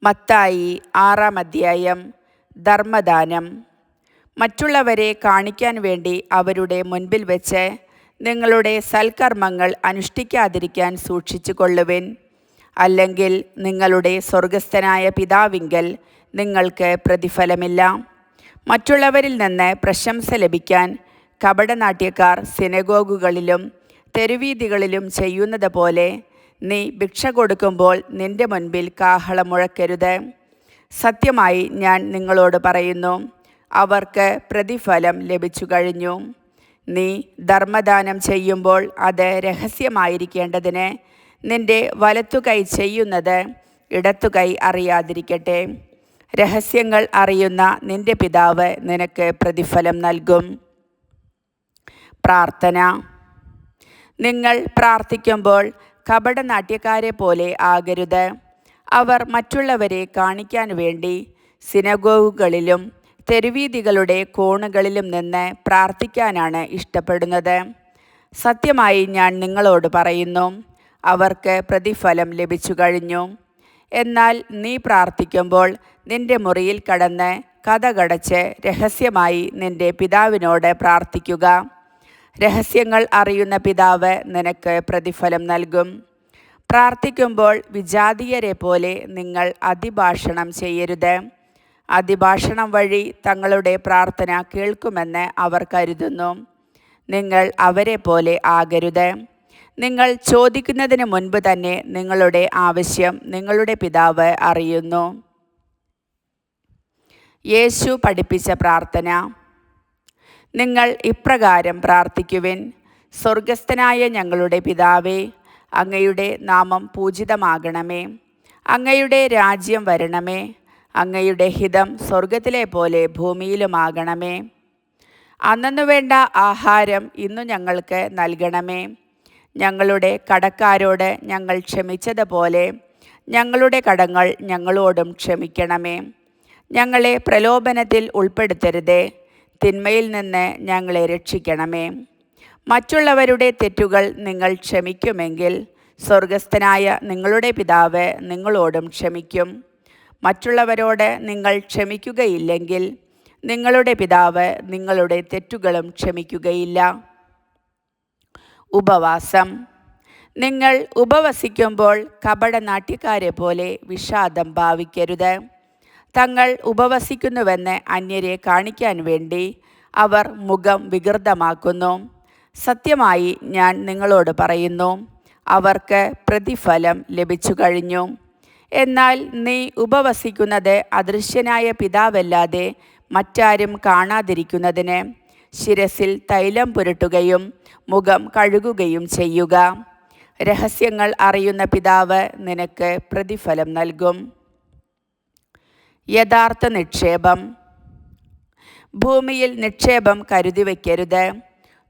മത്തായി 6-ാം അധ്യായം. ധർമ്മദാനം. മറ്റുള്ളവരെ കാണിക്കാൻ വേണ്ടി അവരുടെ മുൻപിൽ വെച്ച് നിങ്ങളുടെ സൽക്കർമ്മങ്ങൾ അനുഷ്ഠിക്കാതിരിക്കാൻ സൂക്ഷിച്ചു കൊള്ളുവിൻ. അല്ലെങ്കിൽ നിങ്ങളുടെ സ്വർഗസ്ഥനായ പിതാവിങ്കൽ നിങ്ങൾക്ക് പ്രതിഫലമില്ല. മറ്റുള്ളവരിൽ നിന്ന് പ്രശംസ ലഭിക്കാൻ കപടനാട്യക്കാർ സിനഗോഗുകളിലും തെരുവീഥികളിലും ചെയ്യുന്നത് പോലെ നീ ഭിക്ഷ കൊടുക്കുമ്പോൾ നിന്റെ മുൻപിൽ കാഹളം മുഴക്കരുത്. സത്യമായി ഞാൻ നിങ്ങളോട് പറയുന്നു, അവർക്ക് പ്രതിഫലം ലഭിച്ചു കഴിഞ്ഞു. നീ ധർമ്മദാനം ചെയ്യുമ്പോൾ അത് രഹസ്യമായിരിക്കേണ്ടതിന് നിന്റെ വലത്തുകൈ ചെയ്യുന്നത് ഇടത്തുകൈ അറിയാതിരിക്കട്ടെ. രഹസ്യങ്ങൾ അറിയുന്ന നിന്റെ പിതാവ് നിനക്ക് പ്രതിഫലം നൽകും. പ്രാർത്ഥന. നിങ്ങൾ പ്രാർത്ഥിക്കുമ്പോൾ കപടനാട്യക്കാരെ പോലെ ആകരുത്. അവർ മറ്റുള്ളവരെ കാണിക്കാൻ വേണ്ടി സിനഗോഗുകളിലും തെരുവീഥികളുടെ കോണുകളിലും നിന്ന് പ്രാർത്ഥിക്കാനാണ് ഇഷ്ടപ്പെടുന്നത്. സത്യമായി ഞാൻ നിങ്ങളോട് പറയുന്നു, അവർക്ക് പ്രതിഫലം ലഭിച്ചു കഴിഞ്ഞു. എന്നാൽ നീ പ്രാർത്ഥിക്കുമ്പോൾ നിന്റെ മുറിയിൽ കടന്ന് കതകടച്ച് രഹസ്യമായി നിന്റെ പിതാവിനോട് പ്രാർത്ഥിക്കുക. രഹസ്യങ്ങൾ അറിയുന്ന പിതാവ് നിനക്ക് പ്രതിഫലം നൽകും. പ്രാർത്ഥിക്കുമ്പോൾ വിജാതീയരെ പോലെ നിങ്ങൾ അതിഭാഷണം ചെയ്യരുത്. അതിഭാഷണം വഴി തങ്ങളുടെ പ്രാർത്ഥന കേൾക്കുമെന്ന് അവർ കരുതുന്നു. നിങ്ങൾ അവരെ പോലെ ആകരുത്. നിങ്ങൾ ചോദിക്കുന്നതിന് മുൻപ് തന്നെ നിങ്ങളുടെ ആവശ്യം നിങ്ങളുടെ പിതാവ് അറിയുന്നു. യേശു പഠിപ്പിച്ച പ്രാർത്ഥന. നിങ്ങൾ ഇപ്രകാരം പ്രാർത്ഥിക്കുവിൻ: സ്വർഗസ്ഥനായ ഞങ്ങളുടെ പിതാവേ, അങ്ങയുടെ നാമം പൂജിതമാകണമേ. അങ്ങയുടെ രാജ്യം വരണമേ. അങ്ങയുടെ ഹിതം സ്വർഗത്തിലെ പോലെ ഭൂമിയിലുമാകണമേ. അന്നന്നു വേണ്ട ആഹാരം ഇന്നു ഞങ്ങൾക്ക് നൽകണമേ. ഞങ്ങളുടെ കടക്കാരോട് ഞങ്ങൾ ക്ഷമിച്ചതുപോലെ ഞങ്ങളുടെ കടങ്ങൾ ഞങ്ങളോടും ക്ഷമിക്കണമേ. ഞങ്ങളെ പ്രലോഭനത്തിൽ ഉൾപ്പെടുത്തരുതേ. തിന്മയിൽ നിന്ന് ഞങ്ങളെ രക്ഷിക്കണമേ. മറ്റുള്ളവരുടെ തെറ്റുകൾ നിങ്ങൾ ക്ഷമിക്കുമെങ്കിൽ സ്വർഗസ്ഥനായ നിങ്ങളുടെ പിതാവ് നിങ്ങളോടും ക്ഷമിക്കും. മറ്റുള്ളവരോട് നിങ്ങൾ ക്ഷമിക്കുകയില്ലെങ്കിൽ നിങ്ങളുടെ പിതാവ് നിങ്ങളുടെ തെറ്റുകളും ക്ഷമിക്കുകയില്ല. ഉപവാസം. നിങ്ങൾ ഉപവസിക്കുമ്പോൾ കപടനാട്യക്കാരെ പോലെ വിഷാദം ഭാവിക്കരുത്. തങ്ങൾ ഉപവസിക്കുന്നുവെന്ന് അന്യരെ കാണിക്കാൻ വേണ്ടി അവർ മുഖം വികൃതമാക്കുന്നു. സത്യമായി ഞാൻ നിങ്ങളോട് പറയുന്നു, അവർക്ക് പ്രതിഫലം ലഭിച്ചു കഴിഞ്ഞു. എന്നാൽ നീ ഉപവസിക്കുന്നത് അദൃശ്യനായ പിതാവല്ലാതെ മറ്റാരും കാണാതിരിക്കുന്നതിന് ശിരസിൽ തൈലം പുരട്ടുകയും മുഖം കഴുകുകയും ചെയ്യുക. രഹസ്യങ്ങൾ അറിയുന്ന പിതാവ് നിനക്ക് പ്രതിഫലം നൽകും. യഥാർത്ഥ നിക്ഷേപം. ഭൂമിയിൽ നിക്ഷേപം കരുതി വയ്ക്കരുത്.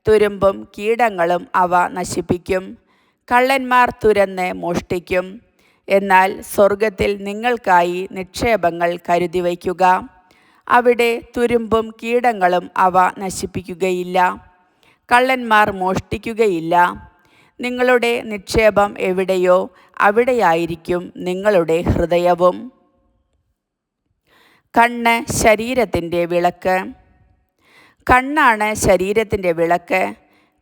തുരുമ്പും കീടങ്ങളും അവ നശിപ്പിക്കും. കള്ളന്മാർ തുരന്ന് മോഷ്ടിക്കും. എന്നാൽ സ്വർഗത്തിൽ നിങ്ങൾക്കായി നിക്ഷേപങ്ങൾ കരുതി വയ്ക്കുക. അവിടെ തുരുമ്പും കീടങ്ങളും അവ നശിപ്പിക്കുകയില്ല. കള്ളന്മാർ മോഷ്ടിക്കുകയില്ല. നിങ്ങളുടെ നിക്ഷേപം എവിടെയോ അവിടെയായിരിക്കും നിങ്ങളുടെ ഹൃദയവും. കണ്ണ് ശരീരത്തിൻ്റെ വിളക്ക്. കണ്ണാണ് ശരീരത്തിൻ്റെ വിളക്ക്.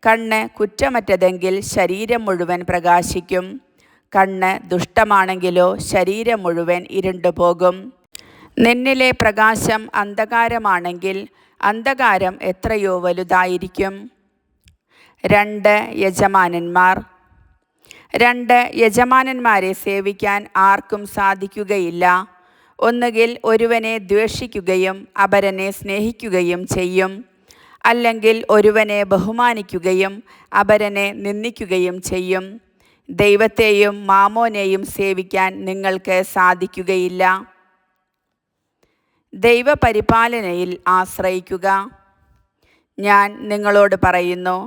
കണ്ണ് കുറ്റമറ്റതെങ്കിൽ ശരീരം മുഴുവൻ പ്രകാശിക്കും. കണ്ണ് ദുഷ്ടമാണെങ്കിലോ ശരീരം മുഴുവൻ ഇരുണ്ടുപോകും. നിന്നിലെ പ്രകാശം അന്ധകാരമാണെങ്കിൽ അന്ധകാരം എത്രയോ വലുതായിരിക്കും. 2 യജമാനന്മാർ. 2 യജമാനന്മാരെ സേവിക്കാൻ ആർക്കും സാധിക്കുകയില്ല. ഒന്നുകിൽ ഒരുവനെ ദ്വേഷിക്കുകയും അപരനെ സ്നേഹിക്കുകയും ചെയ്യും, അല്ലെങ്കിൽ ഒരുവനെ ബഹുമാനിക്കുകയും അപരനെ നിന്ദിക്കുകയും ചെയ്യും. ദൈവത്തെയും മാമോനെയും സേവിക്കാൻ നിങ്ങൾക്ക് സാധിക്കുകയില്ല. ദൈവപരിപാലനയിൽ ആശ്രയിക്കുക. ഞാൻ നിങ്ങളോട് പറയുന്നു,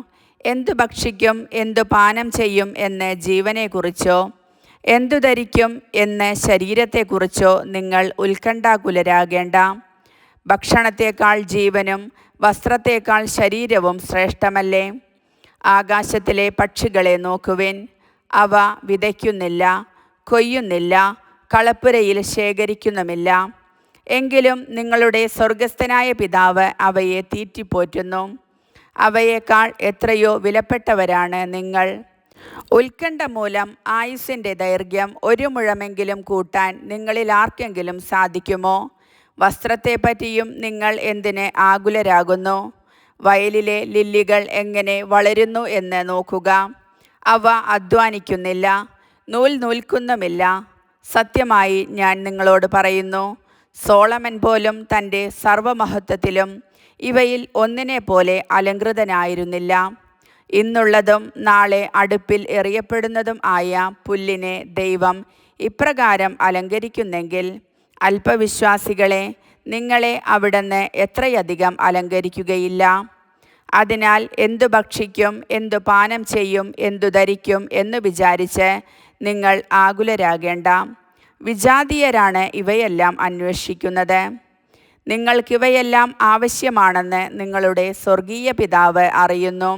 എന്തു ഭക്ഷിക്കും എന്തു പാനം ചെയ്യും എന്ന് ജീവനെക്കുറിച്ചോ എന്തു ധരിക്കും എന്ന് ശരീരത്തെക്കുറിച്ചോ നിങ്ങൾ ഉത്കണ്ഠാകുലരാകേണ്ട. ഭക്ഷണത്തേക്കാൾ ജീവനും വസ്ത്രത്തേക്കാൾ ശരീരവും ശ്രേഷ്ഠമല്ലേ? ആകാശത്തിലെ പക്ഷികളെ നോക്കുവിൻ. അവ വിതയ്ക്കുന്നില്ല, കൊയ്യുന്നില്ല, കളപ്പുരയിൽ ശേഖരിക്കുന്നുമില്ല. എങ്കിലും നിങ്ങളുടെ സ്വർഗസ്ഥനായ പിതാവ് അവയെ തീറ്റിപ്പോറ്റുന്നു. അവയേക്കാൾ എത്രയോ വിലപ്പെട്ടവരാണ് നിങ്ങൾ. ഉത്കണ്ഠ മൂലം ആയുസ്സിൻ്റെ ദൈർഘ്യം 1 മുഴമെങ്കിലും കൂട്ടാൻ നിങ്ങളിൽ ആർക്കെങ്കിലും സാധിക്കുമോ? വസ്ത്രത്തെപ്പറ്റിയും നിങ്ങൾ എന്തിന് ആകുലരാകുന്നു? വയലിലെ ലില്ലികൾ എങ്ങനെ വളരുന്നു എന്ന് നോക്കുക. അവ അധ്വാനിക്കുന്നില്ല, നൂൽ നൂൽക്കുന്നുമില്ല. സത്യമായി ഞാൻ നിങ്ങളോട് പറയുന്നു, സോളമൻ പോലും തൻ്റെ സർവ്വമഹത്വത്തിലും ഇവയിൽ ഒന്നിനെ പോലെ അലങ്കൃതനായിരുന്നില്ല. ഇന്നുള്ളതും നാളെ അടുപ്പിൽ എറിയപ്പെടുന്നതും ആയ പുല്ലിനെ ദൈവം ഇപ്രകാരം അലങ്കരിക്കുന്നെങ്കിൽ അല്പവിശ്വാസികളെ, നിങ്ങളെ അവിടുന്ന് എത്രയധികം അലങ്കരിക്കുകയില്ല. അതിനാൽ എന്തു ഭക്ഷിക്കും, എന്തു പാനം ചെയ്യും, എന്തു ധരിക്കും എന്നു വിചാരിച്ച് നിങ്ങൾ ആകുലരാകേണ്ട. വിജാതീയരാണ് ഇവയെല്ലാം അന്വേഷിക്കുന്നത്. നിങ്ങൾക്കിവയെല്ലാം ആവശ്യമാണെന്ന് നിങ്ങളുടെ സ്വർഗീയ പിതാവ് അറിയുന്നു.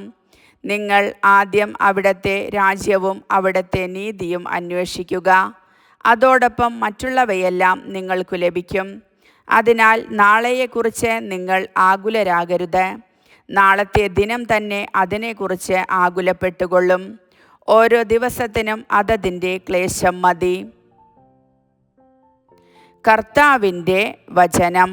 നിങ്ങൾ ആദ്യം അവിടുത്തെ രാജ്യവും അവിടുത്തെ നീതിയും അന്വേഷിക്കുക. അതോടൊപ്പം മറ്റുള്ളവയെല്ലാം നിങ്ങൾക്കു ലഭിക്കും. അതിനാൽ നാളെയെക്കുറിച്ച് നിങ്ങൾ ആകുലരാകരുത്. നാളത്തെ ദിനം തന്നെ അതിനെക്കുറിച്ച് ആകുലപ്പെട്ടുകൊള്ളും. ഓരോ ദിവസത്തിനും അതതിൻ്റെ ക്ലേശം മതി. കർത്താവിൻ്റെ വചനം.